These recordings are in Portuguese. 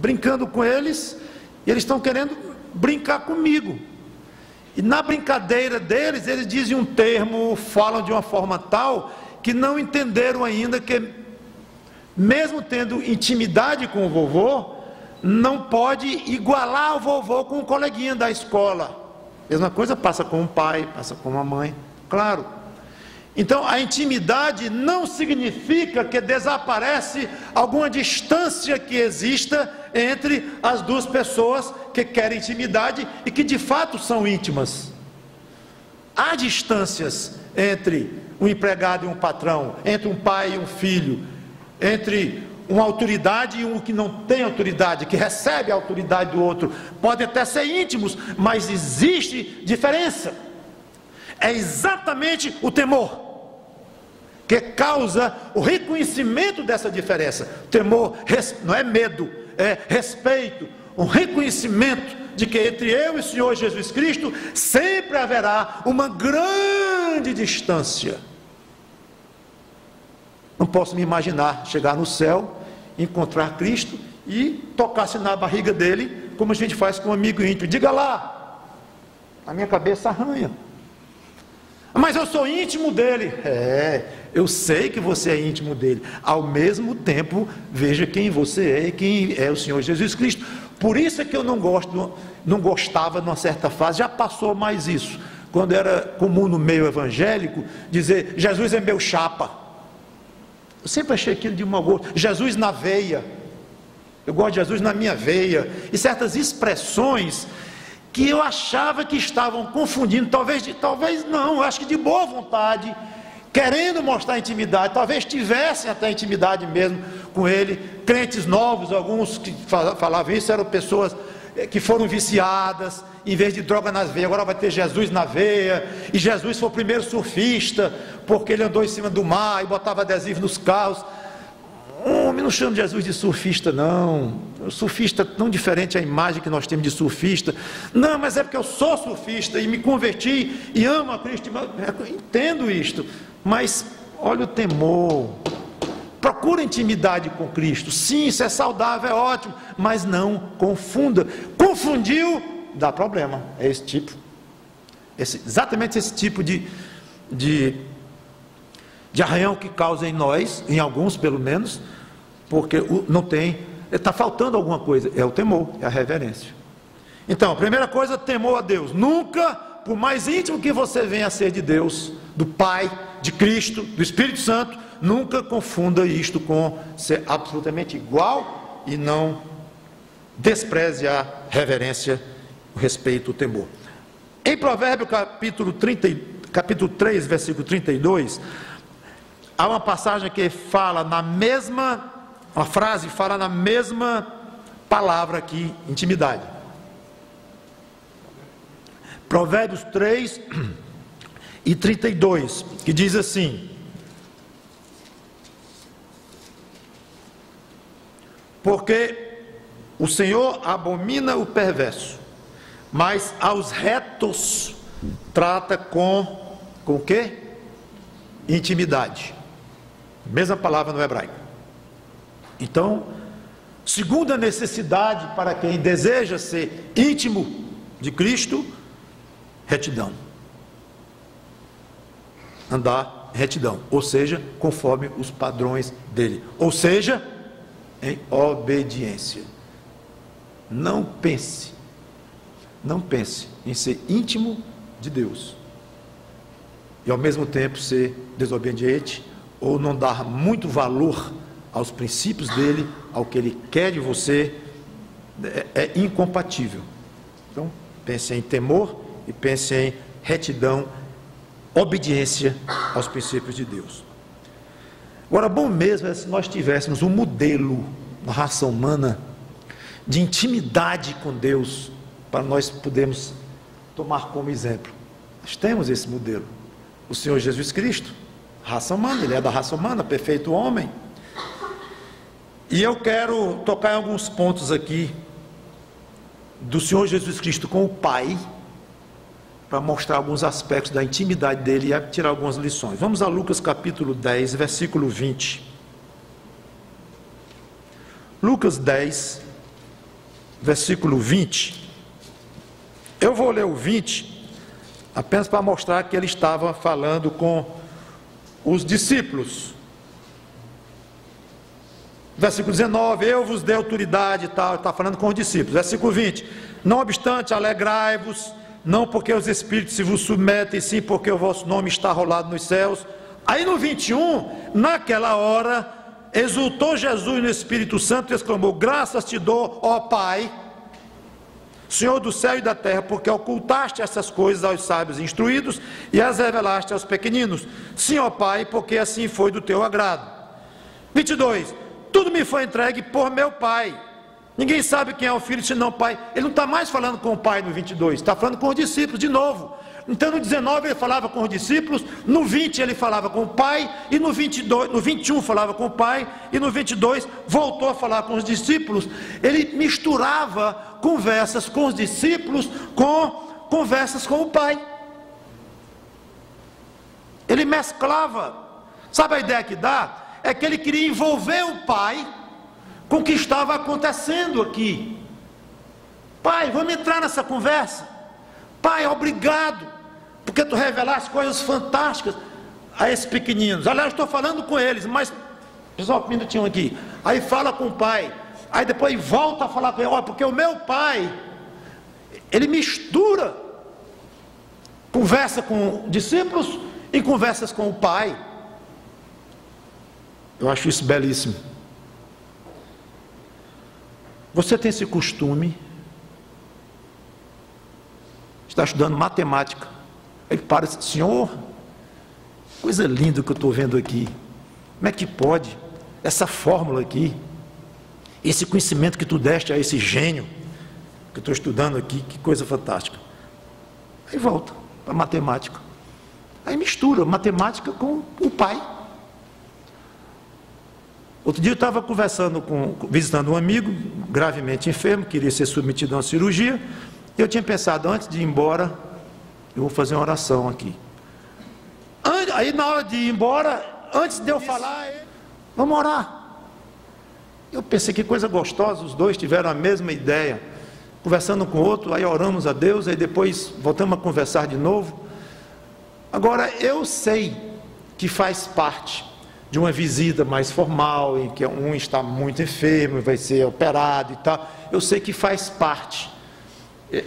brincando com eles, e eles estão querendo brincar comigo. E na brincadeira deles, eles dizem um termo, falam de uma forma tal, que não entenderam ainda que, mesmo tendo intimidade com o vovô, não pode igualar o vovô com o coleguinha da escola. Mesma coisa passa com o pai, passa com a mãe, claro. Então, a intimidade não significa que desaparece alguma distância que exista entre as duas pessoas que querem intimidade e que de fato são íntimas. Há distâncias entre um empregado e um patrão, entre um pai e um filho, entre uma autoridade e um que não tem autoridade, que recebe a autoridade do outro. Podem até ser íntimos, mas existe diferença. É exatamente o temor que causa o reconhecimento dessa diferença. Temor não é medo, é respeito, um reconhecimento de que entre eu e o Senhor Jesus Cristo sempre haverá uma grande distância. Não posso me imaginar chegar no céu, encontrar Cristo e tocar-se na barriga dele, como a gente faz com um amigo íntimo. Diga lá, a minha cabeça arranha. Mas eu sou íntimo dele. Eu sei que você é íntimo dele. Ao mesmo tempo, veja quem você é e quem é o Senhor Jesus Cristo. Por isso é que eu não gostava numa certa fase, já passou mais isso, quando era comum no meio evangélico, dizer, Jesus é meu chapa. Eu sempre achei aquilo de mau gosto. Jesus na veia. Eu gosto de Jesus na minha veia. E certas expressões que eu achava que estavam confundindo, talvez não, eu acho que de boa vontade, querendo mostrar intimidade, talvez tivessem até intimidade mesmo com ele. Crentes novos, alguns que falavam isso, eram pessoas que foram viciadas, em vez de droga nas veias, agora vai ter Jesus na veia, e Jesus foi o primeiro surfista, porque ele andou em cima do mar e botava adesivo nos carros. Homem, não chamo Jesus de surfista não, o surfista é tão diferente a imagem que nós temos de surfista. Não, mas é porque eu sou surfista e me converti e amo a Cristo. Eu entendo isto, mas olha o temor. Procura intimidade com Cristo. Sim, isso é saudável, é ótimo, mas não confunda. Confundiu, dá problema. É esse tipo, exatamente esse tipo de arranhão que causa em nós, em alguns pelo menos, porque não tem, está faltando alguma coisa, é o temor, é a reverência. Então, a primeira coisa, temor a Deus. Nunca, por mais íntimo que você venha a ser de Deus, do Pai, de Cristo, do Espírito Santo, nunca confunda isto com ser absolutamente igual e não despreze a reverência, o respeito, o temor. Em Provérbios capítulo 3, versículo 32, há uma passagem que fala uma frase fala na mesma palavra aqui, intimidade. Provérbios 3 e 32, que diz assim: porque o Senhor abomina o perverso, mas aos retos trata com o quê? Intimidade. Mesma palavra no hebraico. Então, segunda necessidade para quem deseja ser íntimo de Cristo, retidão. Andar em retidão, ou seja, conforme os padrões dele, ou seja, em obediência. Não pense em ser íntimo de Deus e ao mesmo tempo ser desobediente, ou não dar muito valor aos princípios dele, ao que ele quer de você. É incompatível. Então, pense em temor e pense em retidão, obediência aos princípios de Deus. Agora, bom mesmo é se nós tivéssemos um modelo na raça humana de intimidade com Deus, para nós podermos tomar como exemplo. Nós temos esse modelo, o Senhor Jesus Cristo, raça humana, ele é da raça humana, perfeito homem. E eu quero tocar em alguns pontos aqui do Senhor Jesus Cristo com o Pai, para mostrar alguns aspectos da intimidade dele e tirar algumas lições. Vamos a Lucas capítulo 10, versículo 20. Lucas 10, versículo 20. Eu vou ler o 20, apenas para mostrar que ele estava falando com os discípulos. Versículo 19, eu vos dei autoridade e tal, está falando com os discípulos. Versículo 20, não obstante, alegrai-vos, não porque os espíritos se vos submetem, sim porque o vosso nome está rolado nos céus. Aí no 21, naquela hora, exultou Jesus no Espírito Santo e exclamou, graças te dou, ó Pai, Senhor do céu e da terra, porque ocultaste essas coisas aos sábios e instruídos e as revelaste aos pequeninos. Sim, ó Pai, porque assim foi do teu agrado. 22, tudo me foi entregue por meu Pai. Ninguém sabe quem é o Filho senão o Pai. Ele não está mais falando com o Pai no 22, está falando com os discípulos de novo. Então no 19 ele falava com os discípulos, no 20 ele falava com o Pai, e no 21 falava com o Pai, e no 22 voltou a falar com os discípulos. Ele misturava conversas com os discípulos com conversas com o Pai. Ele mesclava. Sabe a ideia que dá? É que ele queria envolver o Pai com o que estava acontecendo aqui. Pai, vamos entrar nessa conversa. Pai, obrigado, porque tu revelaste coisas fantásticas a esses pequeninos. Aliás, estou falando com eles, mas, pessoal, um minutinho aqui. Aí fala com o Pai, aí depois volta a falar com ele, olha, porque o meu Pai, ele mistura conversa com discípulos e conversas com o Pai. Eu acho isso belíssimo. Você tem esse costume? Está estudando matemática. Ele para e diz, Senhor, coisa linda que eu estou vendo aqui. Como é que pode? Essa fórmula aqui, esse conhecimento que tu deste a esse gênio que eu estou estudando aqui, que coisa fantástica. Aí volta para matemática. Aí mistura matemática com o Pai. Outro dia eu estava visitando um amigo, gravemente enfermo, queria ser submetido a uma cirurgia. Eu tinha pensado, antes de ir embora, eu vou fazer uma oração aqui. Aí na hora de ir embora, antes de eu falar, vamos orar. Eu pensei, que coisa gostosa, os dois tiveram a mesma ideia, conversando com o outro, aí oramos a Deus, aí depois voltamos a conversar de novo. Agora, eu sei que faz parte de uma visita mais formal, em que um está muito enfermo, vai ser operado e tal, eu sei que faz parte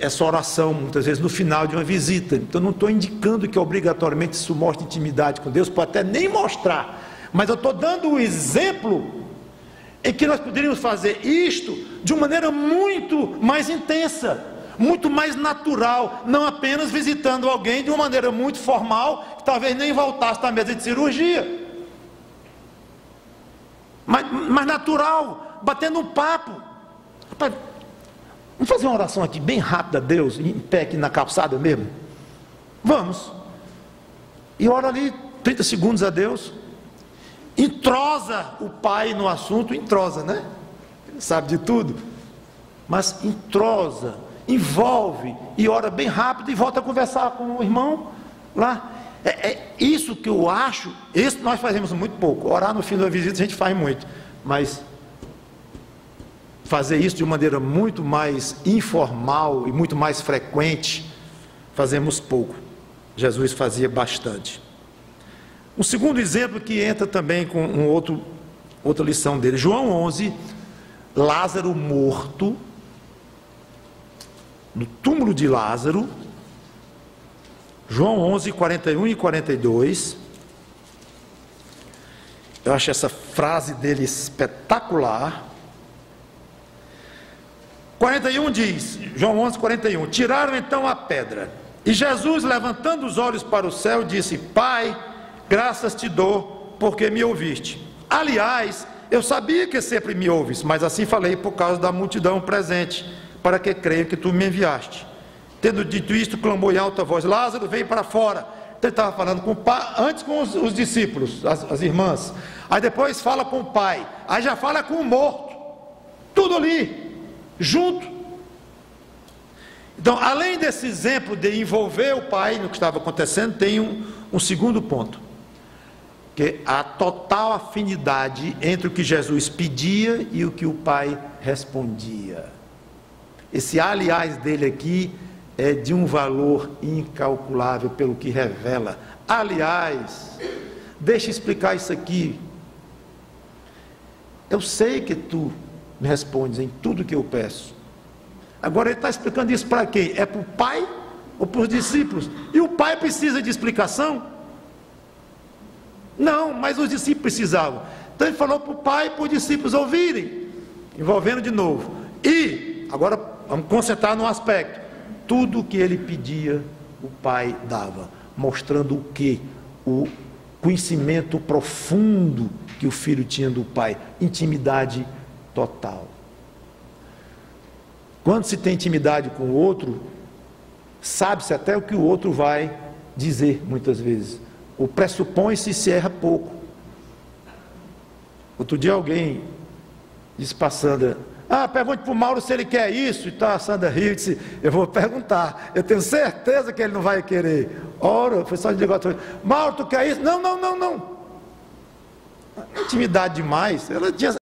essa oração, muitas vezes, no final de uma visita. Então, não estou indicando que obrigatoriamente isso mostre intimidade com Deus, pode até nem mostrar, mas eu estou dando um exemplo em que nós poderíamos fazer isto de uma maneira muito mais intensa, muito mais natural, não apenas visitando alguém de uma maneira muito formal, que talvez nem voltasse da mesa de cirurgia, mas natural, batendo um papo. Rapaz, vamos fazer uma oração aqui bem rápida a Deus, em pé aqui na calçada mesmo? Vamos. E ora ali 30 segundos a Deus. Entrosa o Pai no assunto, entrosa, né? Ele sabe de tudo. Mas entrosa, envolve, e ora bem rápido e volta a conversar com o irmão lá. É isso que eu acho. Isso nós fazemos muito pouco. Orar no fim da visita a gente faz muito, mas fazer isso de uma maneira muito mais informal e muito mais frequente, fazemos pouco. Jesus fazia bastante. Um segundo exemplo que entra também com outra lição dele, João 11, Lázaro morto, no túmulo de Lázaro, João 11, 41 e 42, eu acho essa frase dele espetacular. 41 diz, João 11, 41, tiraram então a pedra, e Jesus, levantando os olhos para o céu, disse, Pai, graças te dou, porque me ouviste. Aliás, eu sabia que sempre me ouves, mas assim falei por causa da multidão presente, para que creia que tu me enviaste. Tendo dito isto, clamou em alta voz, Lázaro, veio para fora. Então ele estava falando com o pai, antes com os discípulos, as irmãs, aí depois fala com o pai, aí já fala com o morto, tudo ali, junto. Então, além desse exemplo de envolver o pai no que estava acontecendo, tem um segundo ponto, que a total afinidade entre o que Jesus pedia e o que o pai respondia. Esse aliás dele aqui é de um valor incalculável pelo que revela. Aliás, deixa eu explicar isso aqui. Eu sei que tu me respondes em tudo que eu peço. Agora ele está explicando isso para quem? É para o pai ou para os discípulos? E o pai precisa de explicação? Não, mas os discípulos precisavam. Então ele falou para o pai e para os discípulos ouvirem, envolvendo de novo. E, agora vamos concentrar num aspecto: tudo o que ele pedia, o pai dava, mostrando o que? O conhecimento profundo que o filho tinha do pai, intimidade total. Quando se tem intimidade com o outro, sabe-se até o que o outro vai dizer, muitas vezes. O pressupõe-se e se erra pouco. Outro dia alguém disse para a Sandra: pergunte para o Mauro se ele quer isso. Então a Sandra riu e disse: eu vou perguntar, eu tenho certeza que ele não vai querer. Ora, foi só de negócio. Mauro, tu quer isso? Não. Intimidade demais. Ela tinha